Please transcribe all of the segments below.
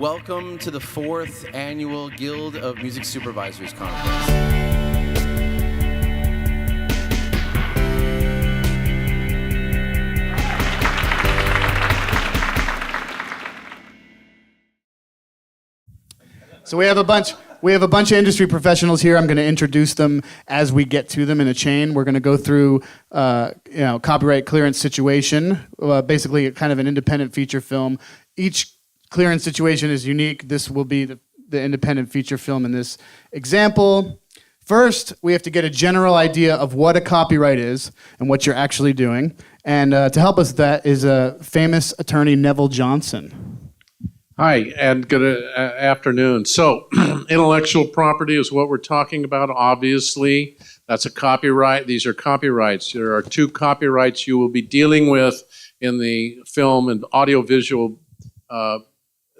Welcome to the 4th Annual Guild of Music Supervisors Conference. So we have a bunch of industry professionals here. I'm going to introduce them as we get to them in a chain. We're going to go through, copyright clearance situation, basically kind of an independent feature film. Each clearance situation is unique. This will be the independent feature film in this example. First, we have to get a general idea of what a copyright is and what you're actually doing. And to help us with that is a famous attorney, Neville Johnson. Hi, and good afternoon. So, intellectual property is what we're talking about, obviously. That's a copyright. These are copyrights. There are 2 copyrights you will be dealing with in the film and audiovisual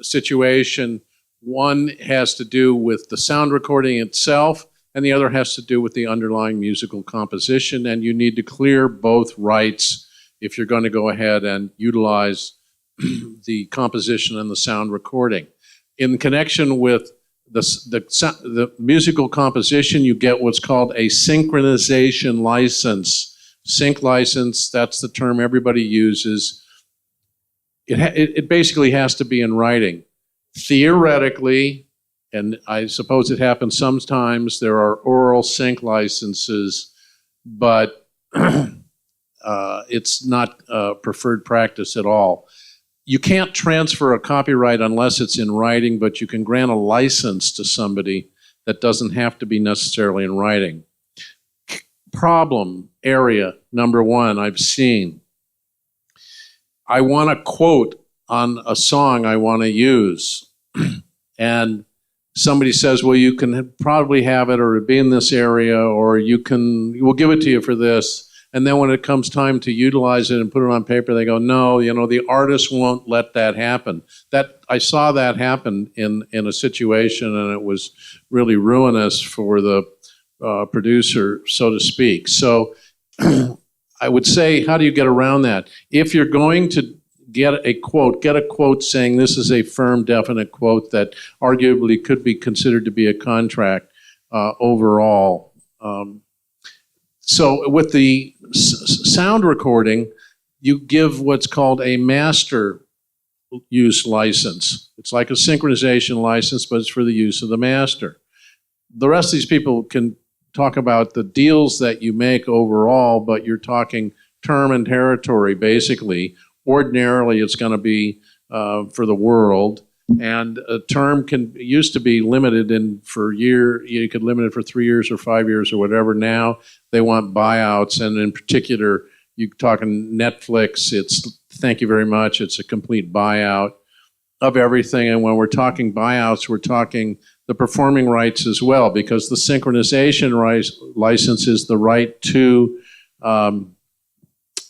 situation. One has to do with the sound recording itself, and the other has to do with the underlying musical composition, and you need to clear both rights if you're going to go ahead and utilize the composition and the sound recording. In connection with the musical composition, you get what's called a synchronization license. Sync license, that's the term everybody uses. It basically has to be in writing. Theoretically, and I suppose it happens sometimes, there are oral sync licenses, but it's not preferred practice at all. You can't transfer a copyright unless it's in writing, but you can grant a license to somebody that doesn't have to be necessarily in writing. Problem area number 1 I've seen. I want a quote on a song I want to use. And somebody says, well, you can probably have it, or it'll be in this area, or we'll give it to you for this. And then when it comes time to utilize it and put it on paper, they go, no, the artist won't let that happen. I saw that happen in a situation, and it was really ruinous for the producer, so to speak. So I would say, how do you get around that? If you're going to get a quote saying this is a firm, definite quote that arguably could be considered to be a contract overall. So with the sound recording, you give what's called a master use license. It's like a synchronization license, but it's for the use of the master. The rest of these people can talk about the deals that you make overall, but you're talking term and territory, basically. Ordinarily, it's going to be for the world. And a term used to be limited for a year. You could limit it for 3 years or 5 years or whatever. Now they want buyouts, and in particular, you're talking Netflix. It's thank you very much. It's a complete buyout of everything. And when we're talking buyouts, we're talking the performing rights as well, because the synchronization license is the right to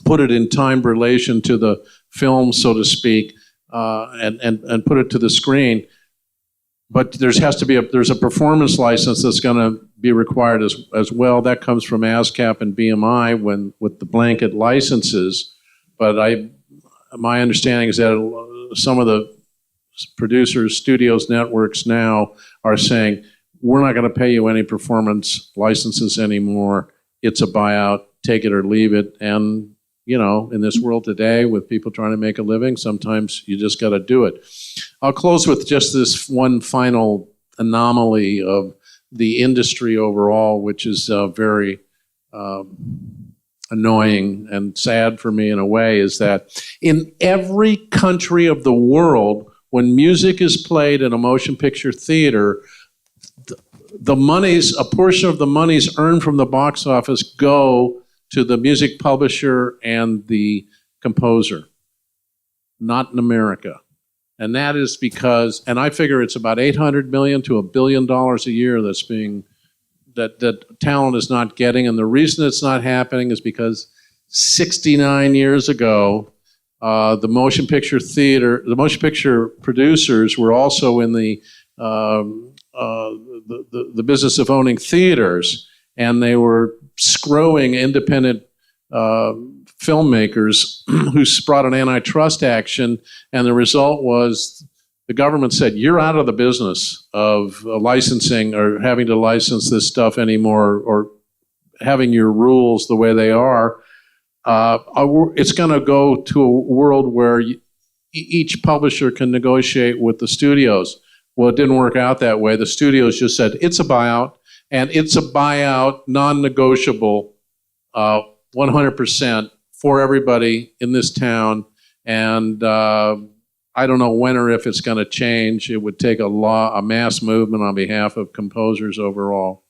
put it in time relation to the film, so to speak. And put it to the screen, but there's a performance license that's going to be required as well. That comes from ASCAP and BMI with the blanket licenses. But my understanding is that some of the producers, studios, networks now are saying we're not going to pay you any performance licenses anymore. It's a buyout. Take it or leave it. And in this world today with people trying to make a living, sometimes you just got to do it. I'll close with just this one final anomaly of the industry overall, which is very annoying and sad for me in a way, is that in every country of the world, when music is played in a motion picture theater, a portion of the monies earned from the box office go to the music publisher and the composer, not in America. And that is because, and I figure it's about $800 million to $1 billion a year that talent is not getting. And the reason it's not happening is because 69 years ago, the motion picture producers were also in the business of owning theaters, and they were screwing independent filmmakers who brought an antitrust action, and the result was the government said, you're out of the business of licensing or having to license this stuff anymore, or having your rules the way they are. It's going to go to a world where each publisher can negotiate with the studios. Well, it didn't work out that way. The studios just said, it's a buyout, and it's a buyout, non-negotiable, 100% for everybody in this town. And I don't know when or if it's going to change. It would take a mass movement on behalf of composers overall.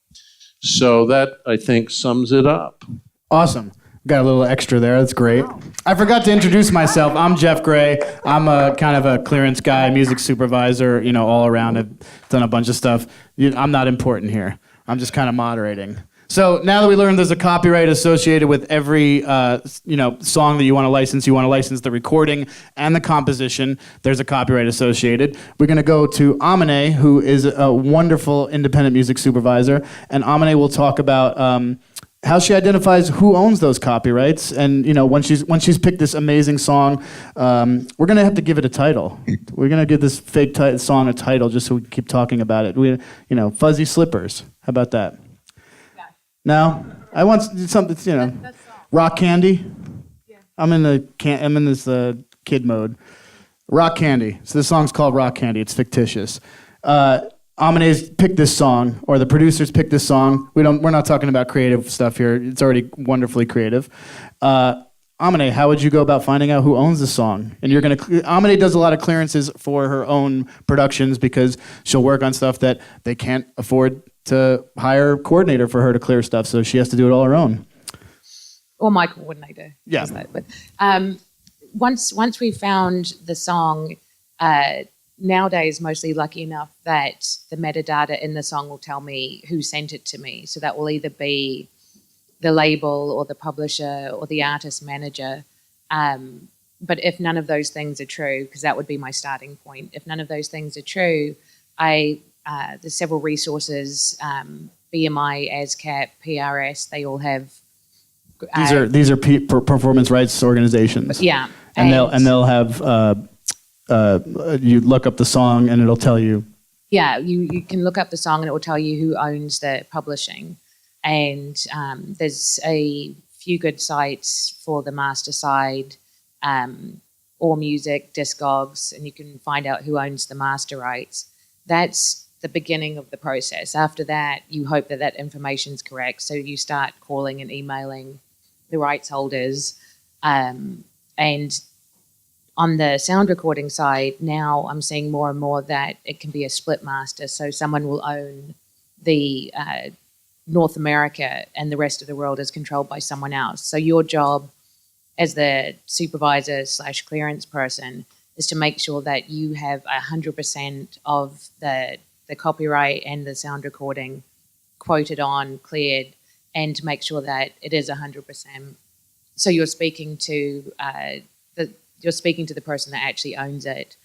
So that, I think, sums it up. Awesome. Got a little extra there. That's great. I forgot to introduce myself. I'm Jeff Gray. I'm a kind of a clearance guy, music supervisor, all around. I've done a bunch of stuff. I'm not important here. I'm just kind of moderating. So now that we learned there's a copyright associated with every song that you want to license the recording and the composition. There's a copyright associated. We're going to go to Amine, who is a wonderful independent music supervisor, and Amine will talk about how she identifies who owns those copyrights, and when she's picked this amazing song, we're going to have to give it a title. We're going to give this fake song a title just so we can keep talking about it. Fuzzy Slippers. How about that? No, I want something. Rock Candy. Yeah. I'm in this kid mode. Rock Candy. So this song's called Rock Candy. It's fictitious. Amine's picked this song, or the producers picked this song. We're not talking about creative stuff here. It's already wonderfully creative. Amine, how would you go about finding out who owns the song? And Amine does a lot of clearances for her own productions because she'll work on stuff that they can't afford to hire a coordinator for her to clear stuff, so she has to do it all her own. Or my coordinator. Yeah. But once we found the song, nowadays mostly lucky enough that the metadata in the song will tell me who sent it to me. So that will either be the label or the publisher or the artist manager. But if none of those things are true, because that would be my starting point, if none of those things are true, there's several resources, BMI, ASCAP, PRS, they all have... These are performance rights organizations. Yeah. And they'll have... you look up the song and it'll tell you. Yeah, you can look up the song and it will tell you who owns the publishing. And there's a few good sites for the master side, All Music, Discogs, and you can find out who owns the master rights. That's the beginning of the process. After that, you hope that information's correct. So you start calling and emailing the rights holders. And on the sound recording side, now I'm seeing more and more that it can be a split master. So someone will own the North America and the rest of the world is controlled by someone else. So your job as the supervisor / clearance person is to make sure that you have 100% of the copyright and the sound recording quoted on, cleared, and to make sure that it is 100%. So you're speaking to the person that actually owns it.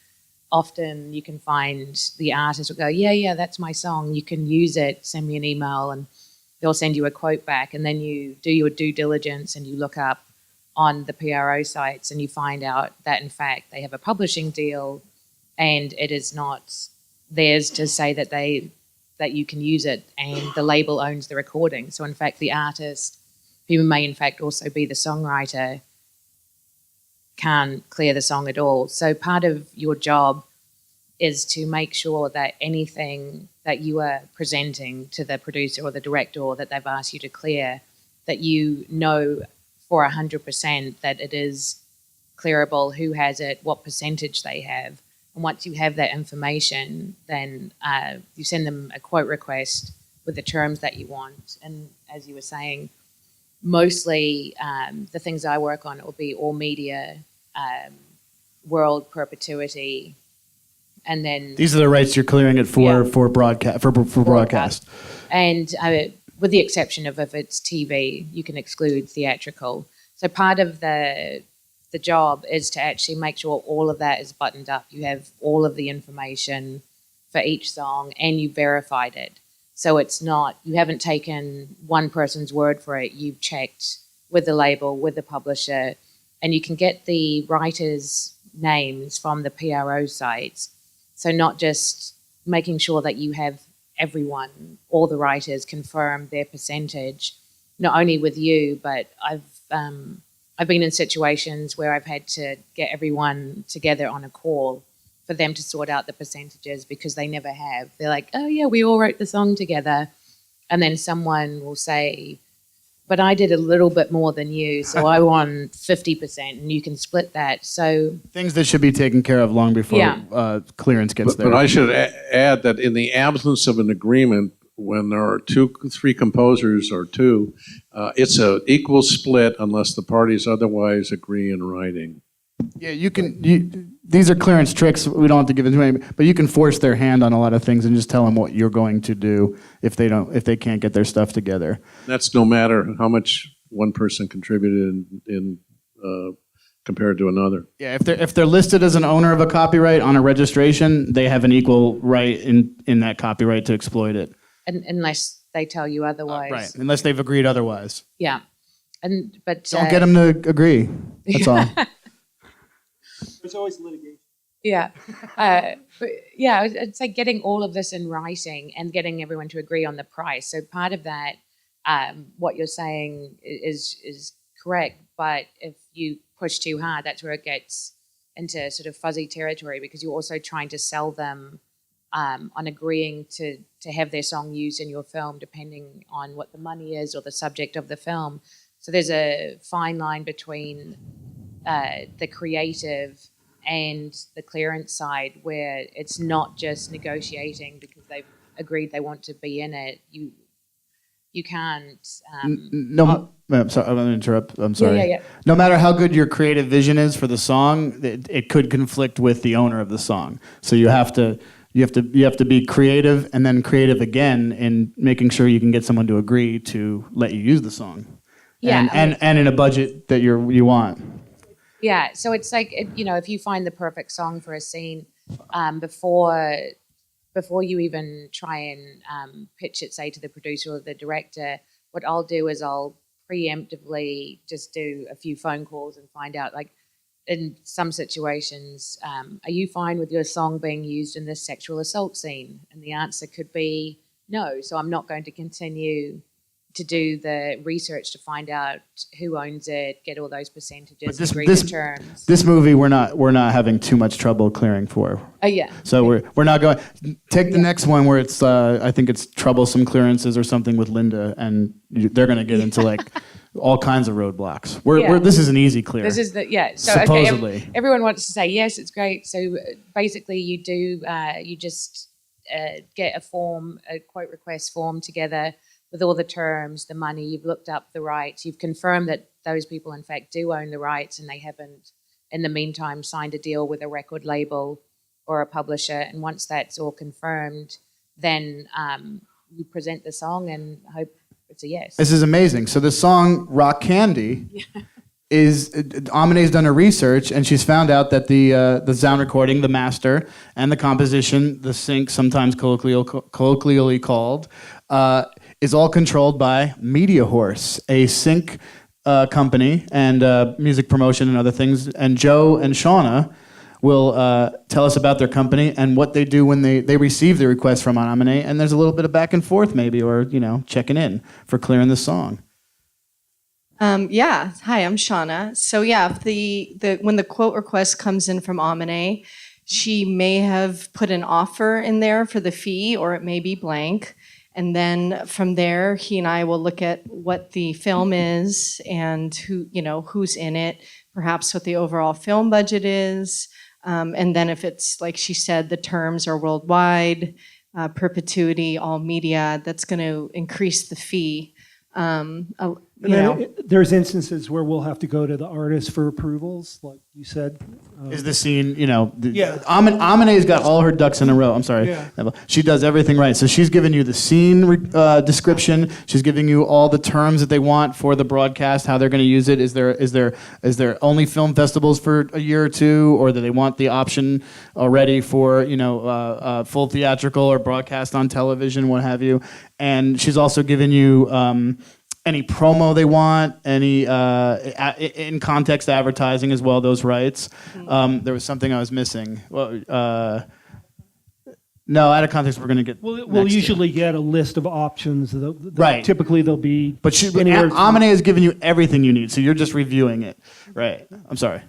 Often you can find the artist will go, yeah, that's my song. You can use it, send me an email, and they'll send you a quote back. And then you do your due diligence and you look up on the PRO sites and you find out that, in fact, they have a publishing deal and it is not theirs to say that you can use it, and the label owns the recording. So, in fact, the artist, who may, in fact, also be the songwriter, can't clear the song at all. So part of your job is to make sure that anything that you are presenting to the producer or the director or that they've asked you to clear, that you know for 100% that it is clearable, who has it, what percentage they have. And once you have that information, then you send them a quote request with the terms that you want. And as you were saying, mostly the things I work on, it will be all media, world perpetuity, and then these are the rights you're clearing it for broadcast. And with the exception of if it's TV, you can exclude theatrical. So part of the job is to actually make sure all of that is buttoned up. You have all of the information for each song and you verified it. So it's not, you haven't taken one person's word for it. You've checked with the label, with the publisher, and you can get the writers' names from the PRO sites. So not just making sure that you have everyone, all the writers, confirm their percentage, not only with you, but I've been in situations where I've had to get everyone together on a call for them to sort out the percentages because they never have. They're like, oh yeah, we all wrote the song together. And then someone will say, but I did a little bit more than you, so I want 50%, and you can split that. So things that should be taken care of long before clearance gets there. But I should add that in the absence of an agreement, when there are three composers or two, it's an equal split unless the parties otherwise agree in writing. Yeah, these are clearance tricks. We don't have to give into any, but you can force their hand on a lot of things and just tell them what you're going to do if they can't get their stuff together. That's no matter how much one person contributed in compared to another. Yeah, if they're listed as an owner of a copyright on a registration, they have an equal right in that copyright to exploit it. Unless they tell you otherwise. Right, unless they've agreed otherwise. Yeah. But don't get them to agree. That's all. There's always litigation. Yeah. But yeah, it's like getting all of this in writing and getting everyone to agree on the price. So part of that, what you're saying is correct, but if you push too hard, that's where it gets into sort of fuzzy territory, because you're also trying to sell them on agreeing to have their song used in your film, depending on what the money is or the subject of the film. So there's a fine line between the creative and the clearance side, where it's not just negotiating because they've agreed they want to be in it. You can't. I'm sorry, I'm going to interrupt. I'm sorry. Yeah. No matter how good your creative vision is for the song, it could conflict with the owner of the song. So you have to be creative and then creative again in making sure you can get someone to agree to let you use the song. Yeah, and in a budget that you want. Yeah, so it's like, if you find the perfect song for a scene, before you even try and pitch it, say, to the producer or the director, what I'll do is I'll preemptively just do a few phone calls and find out, like, in some situations, are you fine with your song being used in this sexual assault scene? And the answer could be no, so I'm not going to continue to do the research to find out who owns it, get all those percentages, agree the terms. This movie we're not having too much trouble clearing for. Oh yeah. So we're not going. Take the next one where it's I think it's troublesome clearances or something with Linda, and they're going to get into like all kinds of roadblocks. This is an easy clear. This is So supposedly, okay, everyone wants to say yes, it's great. So basically, you do you just get a quote request form together with all the terms, the money, you've looked up the rights, you've confirmed that those people in fact do own the rights and they haven't in the meantime signed a deal with a record label or a publisher. And once that's all confirmed, then you present the song and hope it's a yes. This is amazing. So the song Rock Candy is, Amine's done her research and she's found out that the sound recording, the master, and the composition, the sync, sometimes colloquially called, is all controlled by Media Horse, a sync company and music promotion and other things. And Jo and Shauna will tell us about their company and what they do when they receive the request from Amine. And there's a little bit of back and forth maybe, or checking in for clearing the song. Hi, I'm Shauna. So when the quote request comes in from Amine, she may have put an offer in there for the fee, or it may be blank. And then from there, he and I will look at what the film is and who's in it, perhaps what the overall film budget is. And then if it's, like she said, the terms are worldwide, perpetuity, all media, that's going to increase the fee. There's instances where we'll have to go to the artist for approvals, like you said. Is the scene, Yeah. Amine's got all her ducks in a row. I'm sorry. Yeah. She does everything right. So she's giving you the scene description. She's giving you all the terms that they want for the broadcast, how they're going to use it. Is there only film festivals for a year or two, or do they want the option already for, full theatrical or broadcast on television, what have you? And she's also giving you any promo they want, any in context advertising as well, those rights. There was something I was missing. Well, No, out of context, we're going to get. We'll next to. usually get a list of options. Right. Typically, they'll be. But anywhere from- Amine has given you everything you need, so you're just reviewing it. Right. I'm sorry.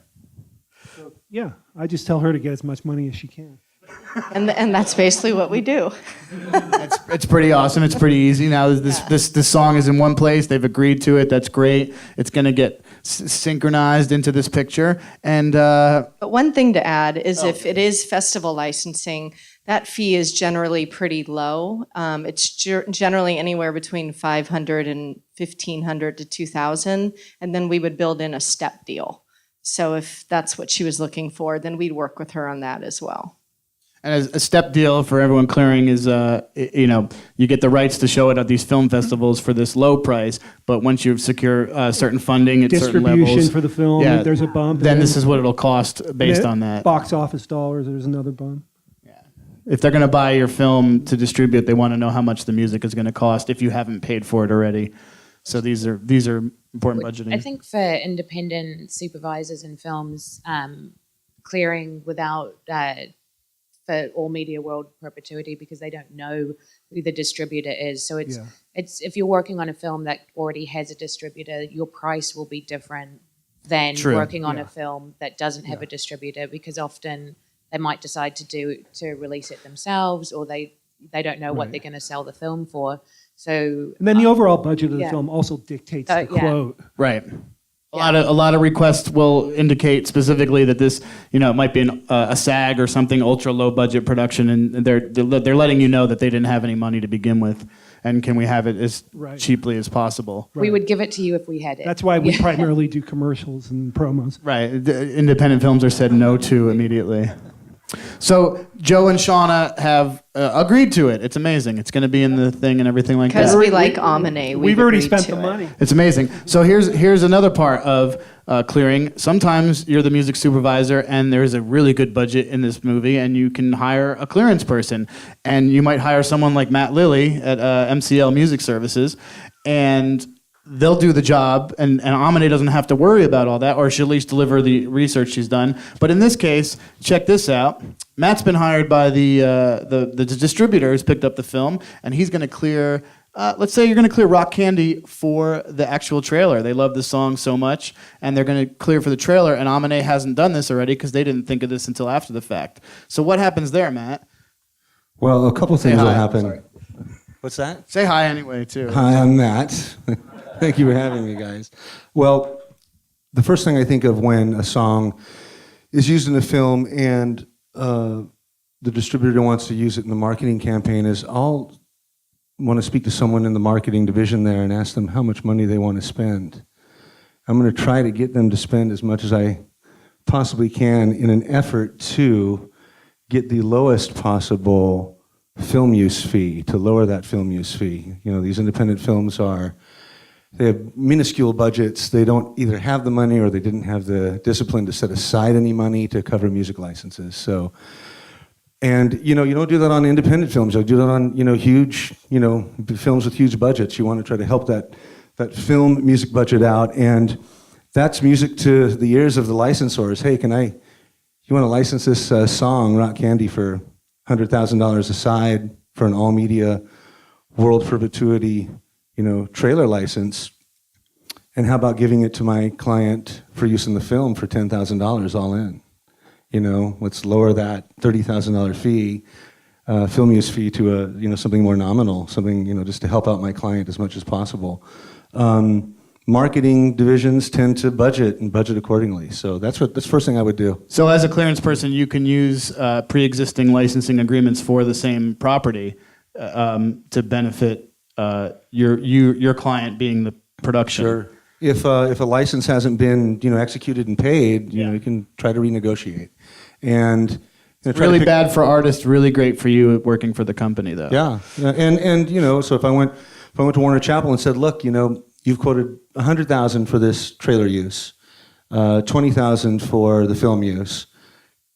Yeah, I just tell her to get as much money as she can. And that's basically what we do. It's pretty awesome. It's pretty easy. Now this song is in one place. They've agreed to it. That's great. It's going to get synchronized into this picture. And But one thing to add is if it is festival licensing, that fee is generally pretty low. It's generally anywhere between $500 and $1,500 to $2,000, and then we would build in a step deal. So if that's what she was looking for, then we'd work with her on that as well. And as a step deal for everyone clearing is, you get the rights to show it at these film festivals for this low price. But once you secure certain funding at certain levels, Distribution for the film, there's a bump. Then and this is what it'll cost based on that. Box office dollars, there's another bump. If they're going to buy your film to distribute, they want to know how much the music is going to cost if you haven't paid for it already. So these are important budgeting. I think for independent supervisors in films, clearing without for all media world perpetuity, because they don't know who the distributor is. So it's if you're working on a film that already has a distributor, your price will be different than working on a film that doesn't have a distributor, because often they might decide to release it themselves, or they don't know what they're going to sell the film for. So And then the overall budget of the film also dictates the quote. Right. A lot of requests will indicate specifically that this, it might be a SAG or something, ultra low budget production, and they're letting you know that they didn't have any money to begin with, and can we have it as cheaply as possible? we would give it to you if we had it. That's why we primarily do commercials and promos. Right. The independent films are said no to immediately. So Jo and Shauna have agreed to it. It's amazing. It's going to be in the thing and everything like that. Because we like Amine. We've already spent to the it. money. It's amazing. So here's another part of clearing. Sometimes you're the music supervisor and there's a really good budget in this movie and you can hire a clearance person. And you might hire someone like Matt Lilley at MCL Music Services, and they'll do the job, and Amine doesn't have to worry about all that, or she'll at least deliver the research she's done. But in this case, check this out. Matt's been hired by the distributor who's picked up the film, and he's going to clear, let's say you're going to clear Rock Candy for the actual trailer. They love the song so much, and they're going to clear for the trailer, and Amine hasn't done this already because they didn't think of this until after the fact. So what happens there, Matt? Well, a couple things will hi. happen. Sorry. What's that? Say hi anyway, too. Hi, I'm Matt. Thank you for having me, guys. Well, the first thing I think of when a song is used in a film and the distributor wants to use it in the marketing campaign is I'll want to speak to someone in the marketing division there and ask them how much money they want to spend. I'm going to try to get them to spend as much as I possibly can in an effort to get the lowest possible film use fee, to lower that film use fee. These independent films they have minuscule budgets. They don't either have the money or they didn't have the discipline to set aside any money to cover music licenses. So, and you don't do that on independent films. You do that on huge films with huge budgets. You want to try to help that film music budget out, and that's music to the ears of the licensors. Hey, you want to license this song Rock Candy for $100,000 aside for an all media world perpetuity trailer license, and how about giving it to my client for use in the film for $10,000 all in? Let's lower that $30,000 fee, film use fee to something more nominal, something just to help out my client as much as possible. Marketing divisions tend to budget accordingly, so that's the first thing I would do. So as a clearance person, you can use pre-existing licensing agreements for the same property to benefit your client being the production. Sure. If a license hasn't been executed and paid, you can try to renegotiate. And it's really bad for artists, really great for you working for the company, though. Yeah, and so if I went to Warner Chappell and said, look, you've quoted $100,000 for this trailer use, $20,000 for the film use.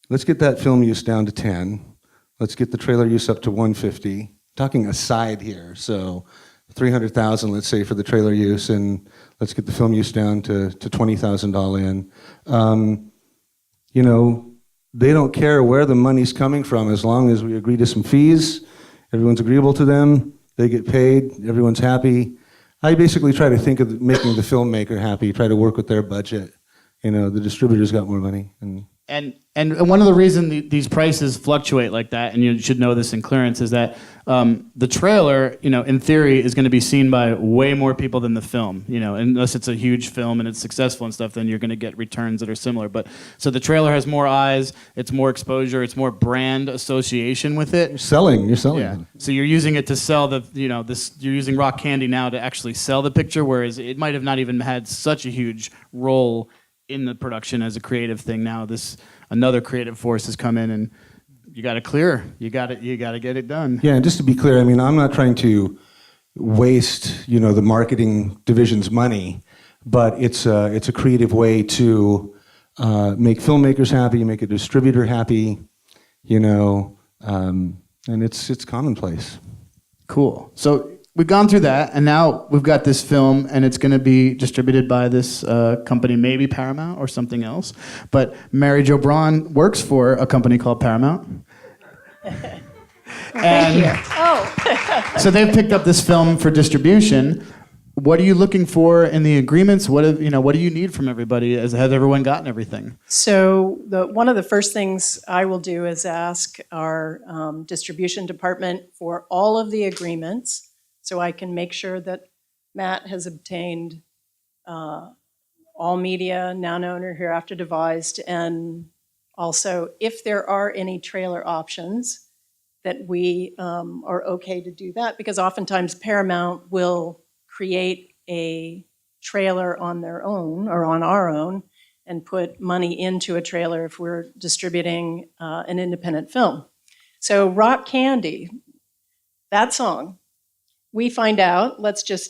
Let's get that film use down to 10. Let's get the trailer use up to 150. Talking aside here, so $300,000, let's say, for the trailer use, and let's get the film use down to $20,000 all in. they don't care where the money's coming from as long as we agree to some fees, everyone's agreeable to them, they get paid, everyone's happy. I basically try to think of making the filmmaker happy, try to work with their budget. The distributor's got more money. And one of the reasons these prices fluctuate like that, and you should know this in clearance, is that the trailer, in theory, is going to be seen by way more people than the film. Unless it's a huge film and it's successful and stuff, then you're going to get returns that are similar. But so the trailer has more eyes, it's more exposure, it's more brand association with it. You're selling. Yeah. So you're using it to sell you're using rock candy now to actually sell the picture, whereas it might have not even had such a huge role in the production as a creative thing. Now another creative force has come in, and you got to clear. You got to get it done. Yeah, and just to be clear, I'm not trying to waste, the marketing division's money, but it's a creative way to make filmmakers happy, make a distributor happy, and it's commonplace. Cool. So we've gone through that, and now we've got this film, and it's going to be distributed by this company, maybe Paramount or something else. But Mary Jo Braun works for a company called Paramount. Thank you. Oh. So they've picked up this film for distribution. What are you looking for in the agreements? What do you need from everybody? Has everyone gotten everything? So one of the first things I will do is ask our distribution department for all of the agreements, so I can make sure that Matt has obtained all media, now known or hereafter devised, and also if there are any trailer options, that we are okay to do that, because oftentimes Paramount will create a trailer on their own or on our own and put money into a trailer if we're distributing an independent film. So Rock Candy, that song, we find out,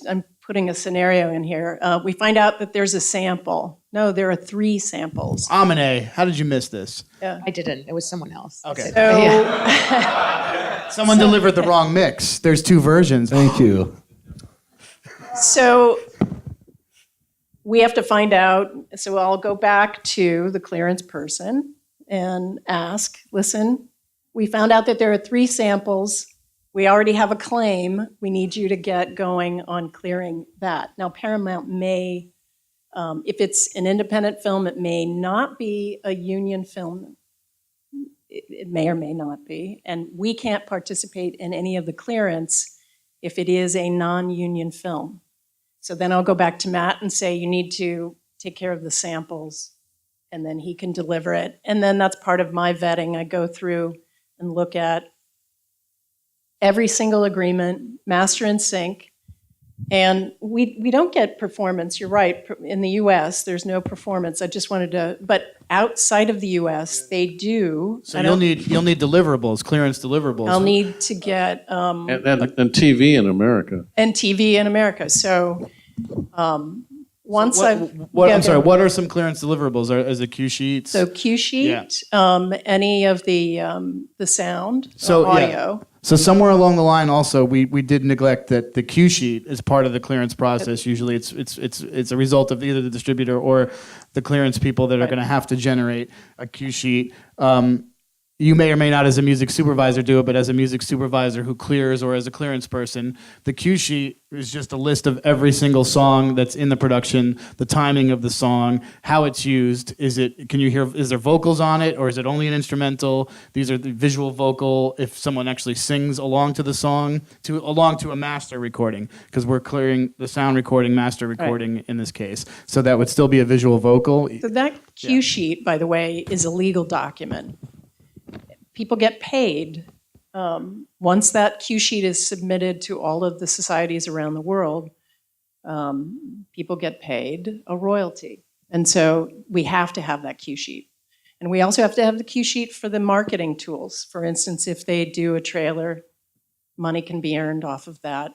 I'm putting a scenario in here, we find out that there's a sample. No, there are 3 samples. Amine, how did you miss this? Yeah. I didn't. It was someone else. Okay. So, Someone delivered the wrong mix. There's 2 versions. Thank you. so we have to find out, so I'll go back to the clearance person and ask, listen, we found out that there are 3 samples. We already have a claim. We need you to get going on clearing that. Now, Paramount may, if it's an independent film, it may not be a union film. It may or may not be. And we can't participate in any of the clearance if it is a non-union film. So then I'll go back to Matt and say, you need to take care of the samples, and then he can deliver it. And then that's part of my vetting. I go through and look at every single agreement, master and sync, and we don't get performance. You're right. In the U.S., there's no performance. I just wanted to, but outside of the U.S., they do. So you'll need deliverables, clearance deliverables. I'll need to get And TV in America. and TV in America. So once What are some clearance deliverables? Is it cue sheets? So cue sheet, any of the sound, So, audio. So somewhere along the line, also, we did neglect that the cue sheet is part of the clearance process. Usually, it's a result of either the distributor or the clearance people that are going to have to generate a cue sheet. You may or may not, as a music supervisor, do it, but as a music supervisor who clears, or as a clearance person, the cue sheet is just a list of every single song that's in the production, the timing of the song, how it's used. Is there vocals on it, or is it only an instrumental? These are the visual vocal, if someone actually sings along to the song, along to a master recording, because we're clearing the sound recording, master recording in this case. So that would still be a visual vocal. So that cue sheet, by the way, is a legal document. People get paid. Once that cue sheet is submitted to all of the societies around the world, people get paid a royalty. And so we have to have that cue sheet. And we also have to have the cue sheet for the marketing tools. For instance, if they do a trailer, money can be earned off of that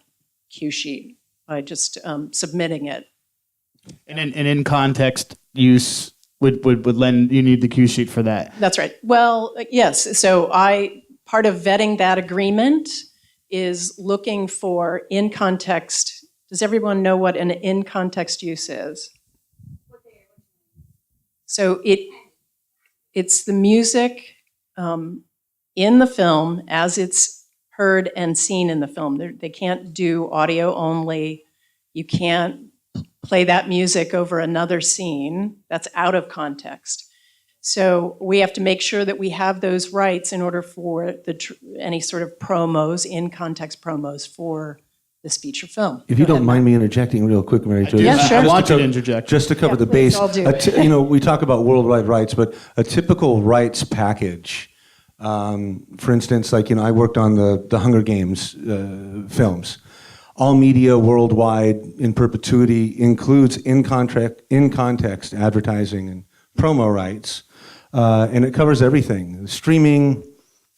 cue sheet by just submitting it. And in context use would lend, you need the cue sheet for that. That's right. Well, yes. So part of vetting that agreement is looking for in context. Does everyone know what an in context use is? So it's the music in the film as it's heard and seen in the film. They can't do audio only. You can't play that music over another scene. That's out of context. So we have to make sure that we have those rights in order for any sort of promos, in-context promos for this feature film. If you don't mind me interjecting real quick, Mary Jo. Yeah, sure. I want you to interject. Just to cover Yeah, the please, base. I'll do. You know, we talk about worldwide rights, but a typical rights package, for instance, like, you know, I worked on the Hunger Games films. All media worldwide in perpetuity includes in context advertising and promo rights, and it covers everything: streaming,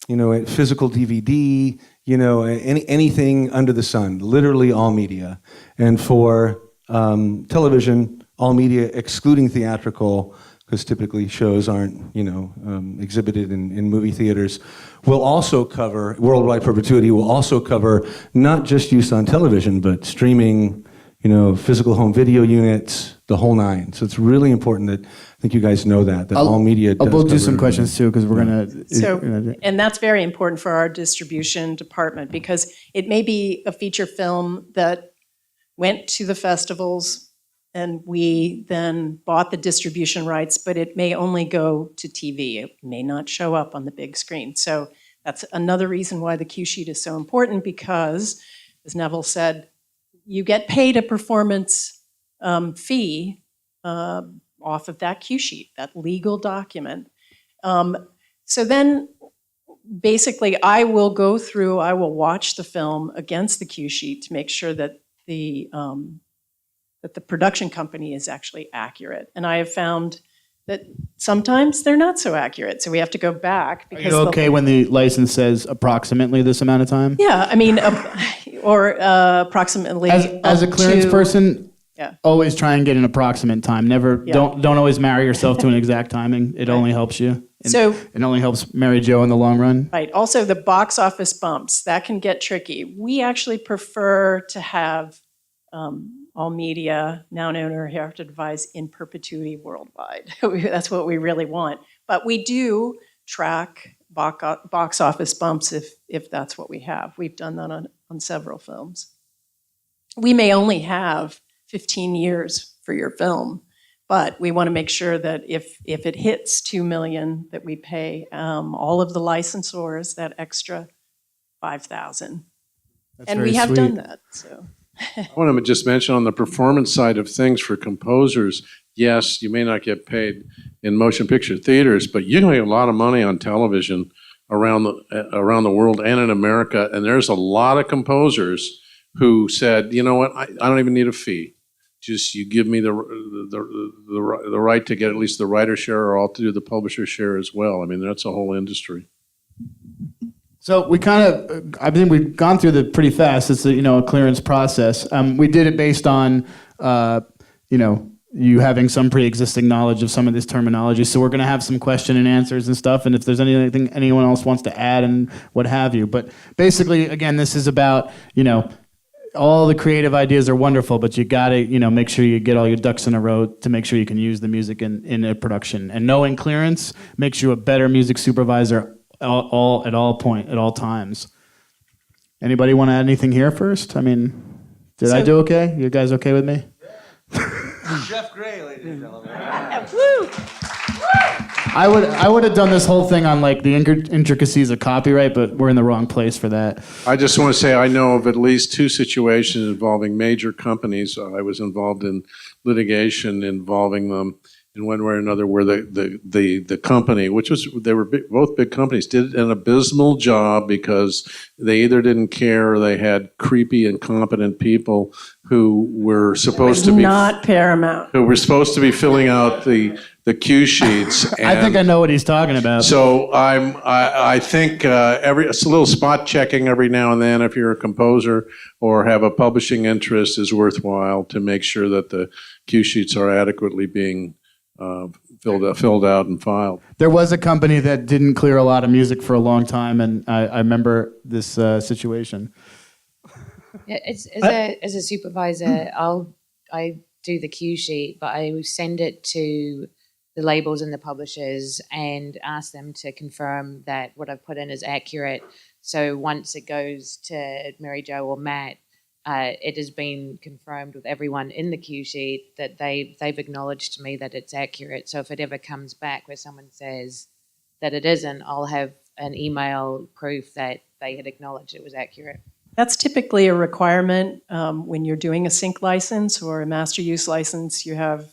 you know, physical DVD, you know, anything under the sun. Literally all media, and for television, all media excluding theatrical, because typically shows aren't, you know, exhibited in movie theaters, will also cover, worldwide perpetuity will also cover not just use on television, but streaming, you know, physical home video units, the whole nine. So it's really important that, I think you guys know that all media does We'll do cover some questions too, because we're going to... So, and that's very important for our distribution department, because it may be a feature film that went to the festivals and we then bought the distribution rights, but it may only go to TV. It may not show up on the big screen. So that's another reason why the cue sheet is so important, because, as Neville said, you get paid a performance fee off of that cue sheet, that legal document. So then, basically, I will go through, I will watch the film against the cue sheet to make sure that the production company is actually accurate. And I have found that sometimes they're not so accurate, so we have to go back. Are you okay when the license says approximately this amount of time? Yeah, I mean, or approximately. As a clearance person, Yeah. always try and get an approximate time. Never, Yeah. don't always marry yourself to an exact timing. It only helps you. And So- it only helps Mary Jo in the long run. Right. Also, the box office bumps, that can get tricky. We actually prefer to have all media, now known or hereafter devised, in perpetuity worldwide. That's what we really want. But we do track box office bumps if that's what we have. We've done that on several films. We may only have 15 years for your film, but we want to make sure that if it hits 2 million, that we pay all of the licensors that extra 5,000. And we have done that. So I want to just mention on the performance side of things for composers, yes, you may not get paid in motion picture theaters, but you can make a lot of money on television around the world and in America. And there's a lot of composers who said, you know what, I don't even need a fee. Just you give me the right to get at least the writer share, or I'll do the publisher share as well. I mean, that's a whole industry. So we I think we've gone through that pretty fast. It's a clearance process. We did it based on, you having some pre-existing knowledge of some of this terminology. So we're going to have some question and answers and stuff. And if there's anything anyone else wants to add and what have you. But basically, again, this is about, all the creative ideas are wonderful, but you got to, make sure you get all your ducks in a row to make sure you can use the music in a production. And knowing clearance makes you a better music supervisor at all times. Anybody want to add anything here first? I mean, did I do okay? You guys okay with me? Jeff Gray, ladies and gentlemen. woo! I would have done this whole thing on like the intricacies of copyright, but we're in the wrong place for that. I just want to say I know of at least 2 situations involving major companies. I was involved in litigation involving them in one way or another, where the company, they were both big companies, did an abysmal job because they either didn't care or they had creepy, incompetent people who were supposed to be Not Paramount. who were supposed to be filling out the cue sheets. I think I know what he's talking about. So I think it's a little spot checking every now and then, if you're a composer or have a publishing interest, is worthwhile to make sure that the cue sheets are adequately being filled out and filed. There was a company that didn't clear a lot of music for a long time, and I remember this situation. Yeah, as a supervisor, I do the cue sheet, but I send it to the labels and the publishers and ask them to confirm that what I've put in is accurate. So once it goes to Mary Jo or Matt, it has been confirmed with everyone in the cue sheet that they've acknowledged to me that it's accurate. So if it ever comes back where someone says that it isn't, I'll have an email proof that they had acknowledged it was accurate. That's typically a requirement when you're doing a sync license or a master use license. You have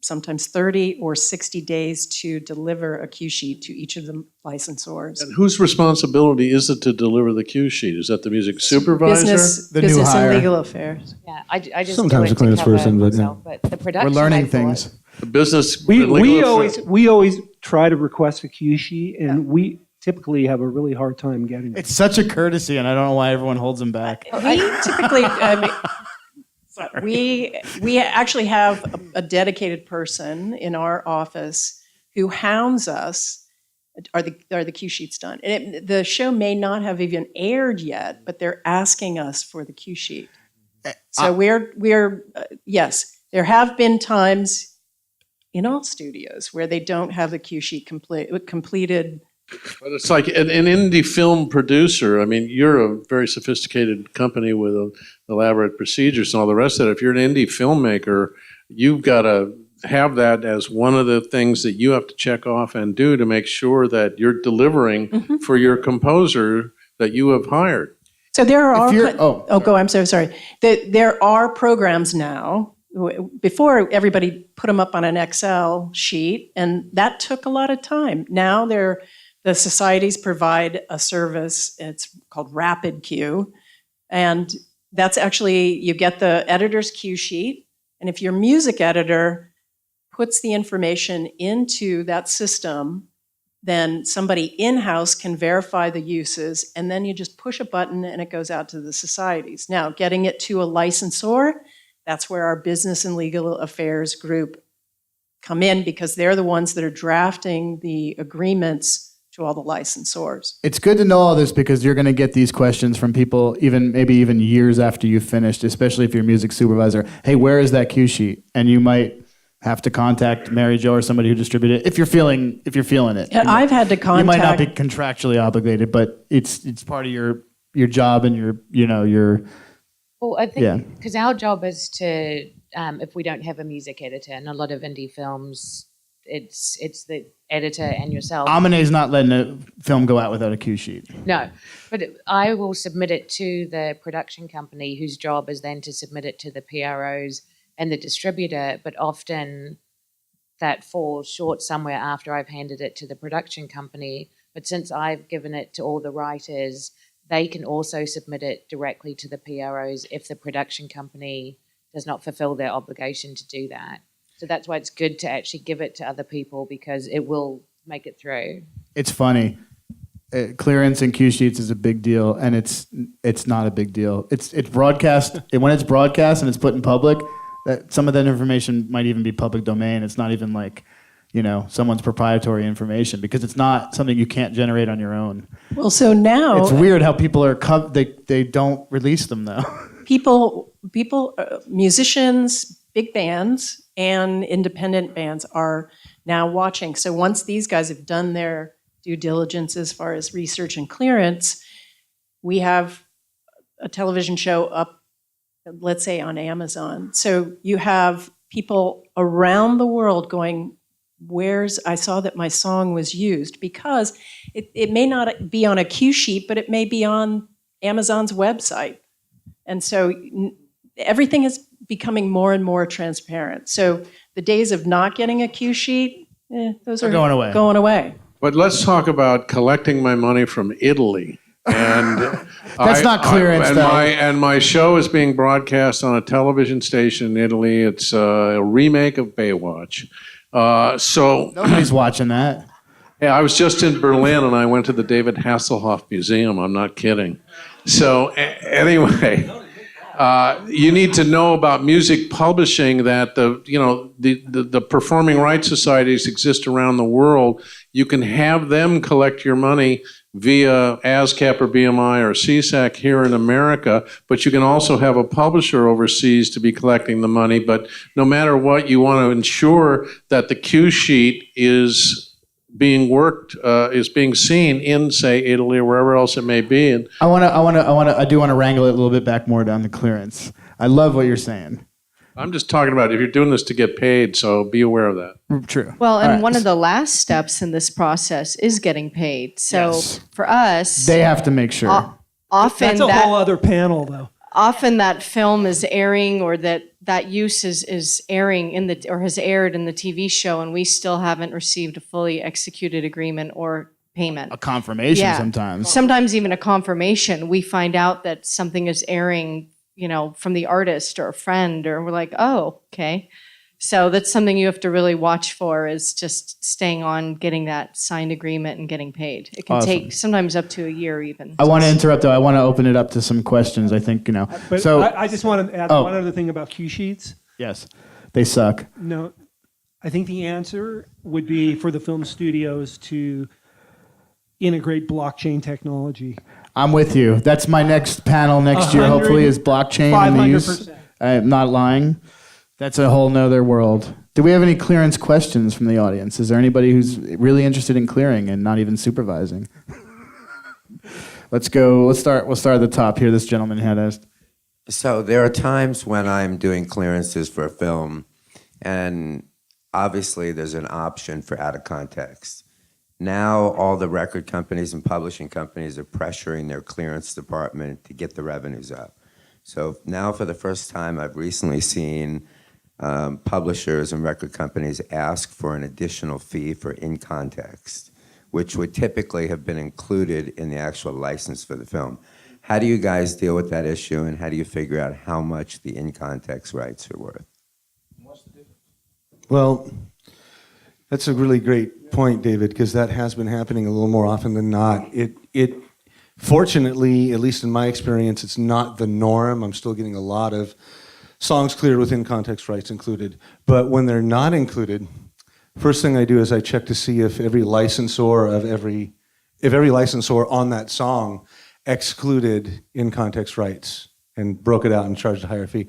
sometimes 30 or 60 days to deliver a cue sheet to each of the licensors. And whose responsibility is it to deliver the cue sheet? Is that the music supervisor? The new Business hire. and legal affairs. Yeah, I just Sometimes do the it to clearance cover person, but, myself, but the production We're learning I thought- things. The business. We and legal we always try to request a cue sheet, and we typically have a really hard time getting it. It's such a courtesy, and I don't know why everyone holds them back. We typically, we actually have a dedicated person in our office who hounds us. Are the cue sheets done? And the show may not have even aired yet, but they're asking us for the cue sheet. So we're yes, there have been times in all studios where they don't have the cue sheet completed. But it's like an indie film producer. I mean, you're a very sophisticated company with elaborate procedures and all the rest of it. If you're an indie filmmaker, you've got to have that as one of the things that you have to check off and do to make sure that you're delivering for your composer that you have hired. So there are I'm so sorry. There are programs now. Before, everybody put them up on an Excel sheet, and that took a lot of time. Now the societies provide a service. It's called Rapid Cue, and that's actually, you get the editor's cue sheet, and if your music editor puts the information into that system, then somebody in-house can verify the uses, and then you just push a button and it goes out to the societies. Now, getting it to a licensor, that's where our business and legal affairs group come in, because they're the ones that are drafting the agreements to all the licensors. It's good to know all this because you're going to get these questions from people maybe even years after you've finished, especially if you're a music supervisor. Hey, where is that cue sheet? And you might have to contact Mary Jo or somebody who distributed it if you're feeling it. And I've had to contact. You might not be contractually obligated, but it's part of your job and your. Well, I think because our job is to, if we don't have a music editor, and a lot of indie films, it's the editor and yourself. Amine's not letting a film go out without a cue sheet. No, but I will submit it to the production company, whose job is then to submit it to the PROs and the distributor, but often that falls short somewhere after I've handed it to the production company. But since I've given it to all the writers, they can also submit it directly to the PROs if the production company does not fulfill their obligation to do that. So that's why it's good to actually give it to other people, because it will make it through. It's funny. Clearance and cue sheets is a big deal, and it's not a big deal. It's broadcast. When it's broadcast and it's put in public, some of that information might even be public domain. It's not even like, someone's proprietary information, because it's not something you can't generate on your own. Well, so now It's weird how people are they don't release them though. people, musicians, big bands, and independent bands are now watching. So once these guys have done their due diligence as far as research and clearance, we have a television show up, let's say on Amazon. So you have people around the world going, I saw that my song was used, because it may not be on a cue sheet, but it may be on Amazon's website. And so everything is becoming more and more transparent. So the days of not getting a cue sheet, those are going away. But let's talk about collecting my money from Italy. And That's not clearance, though. And my show is being broadcast on a television station in Italy. It's a remake of Baywatch. So Nobody's watching that. yeah, I was just in Berlin and I went to the David Hasselhoff Museum. I'm not kidding. So anyway, you need to know about music publishing, that the performing rights societies exist around the world. You can have them collect your money via ASCAP or BMI or CSAC here in America, but you can also have a publisher overseas to be collecting the money. But no matter what, you want to ensure that the cue sheet is being worked, is being seen in, say, Italy or wherever else it may be. And I do want to wrangle it a little bit back more down the clearance. I love what you're saying. I'm just talking about if you're doing this to get paid, so be aware of that. True. Well, and All right. one of the last steps in this process is getting paid. So Yes. for us, They have to make sure. often That's a whole other panel, though. often that film is airing, or that use is airing in the, or has aired in the TV show, and we still haven't received a fully executed agreement or payment. A confirmation Yeah. sometimes. Sometimes even a confirmation. We find out that something is airing, from the artist or a friend, or we're like, oh, okay. So that's something you have to really watch for, is just staying on, getting that signed agreement and getting paid. It can Awesome. take sometimes up to a year even. I want to interrupt though. I want to open it up to some questions. I think, But so I just want to add Oh. one other thing about cue sheets. yes, they suck. No, I think the answer would be for the film studios to integrate blockchain technology. I'm with you. That's my next panel next year, hopefully, is blockchain and the use. 500%. I'm not lying. That's a whole nother world. Do we have any clearance questions from the audience? Is there anybody who's really interested in clearing and not even supervising? Let's go. We'll start at the top here. This gentleman had asked. So there are times when I'm doing clearances for a film, and obviously there's an option for out of context. Now all the record companies and publishing companies are pressuring their clearance department to get the revenues up. So now for the first time, I've recently seen publishers and record companies ask for an additional fee for in context, which would typically have been included in the actual license for the film. How do you guys deal with that issue, and how do you figure out how much the in context rights are worth? Well, that's a really great point, David, because that has been happening a little more often than not. It fortunately, at least in my experience, it's not the norm. I'm still getting a lot of songs cleared with in-context rights included. But when they're not included, first thing I do is I check to see if every licensor on that song excluded in-context rights and broke it out and charged a higher fee.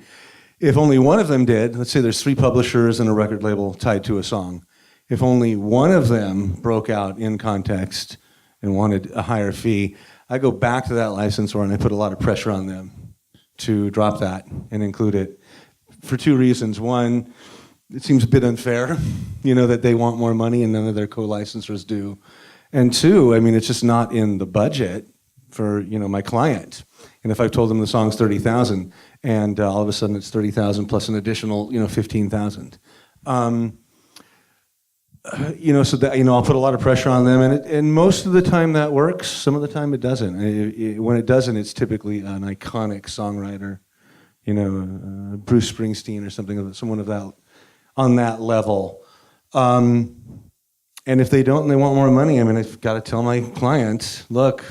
If only one of them did, let's say there's 3 publishers and a record label tied to a song. If only one of them broke out in context and wanted a higher fee, I go back to that licensor and I put a lot of pressure on them to drop that and include it for 2 reasons. One, it seems a bit unfair, that they want more money and none of their co-licensors do. And 2, it's just not in the budget for, my client. And if I've told them the song's $30,000 and all of a sudden it's $30,000 plus an additional, $15,000. So that, I'll put a lot of pressure on them, and most of the time that works. Some of the time it doesn't. When it doesn't, it's typically an iconic songwriter, Bruce Springsteen or someone of that, on that level. And if they don't and they want more money, I've got to tell my client, look,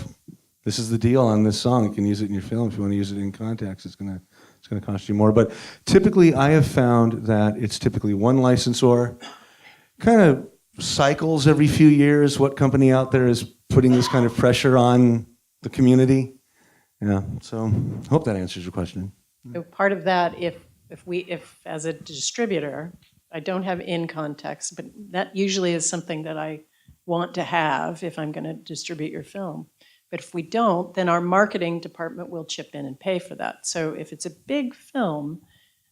this is the deal on this song. You can use it in your film. If you want to use it in context, it's going to cost you more. But typically, I have found that it's typically one licensor. Kind of cycles every few years. What company out there is putting this kind of pressure on the community? Yeah. So I hope that answers your question. So part of that, if as a distributor, I don't have in context, but that usually is something that I want to have if I'm going to distribute your film. But if we don't, then our marketing department will chip in and pay for that. So if it's a big film,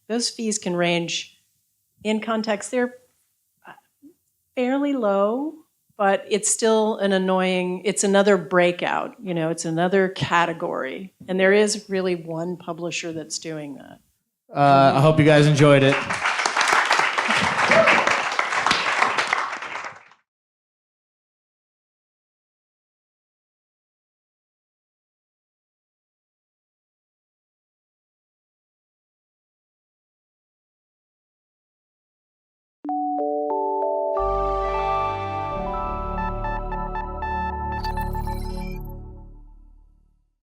those fees can range in context. They're fairly low, but it's still it's another breakout, it's another category. And there is really one publisher that's doing that. I hope you guys enjoyed it.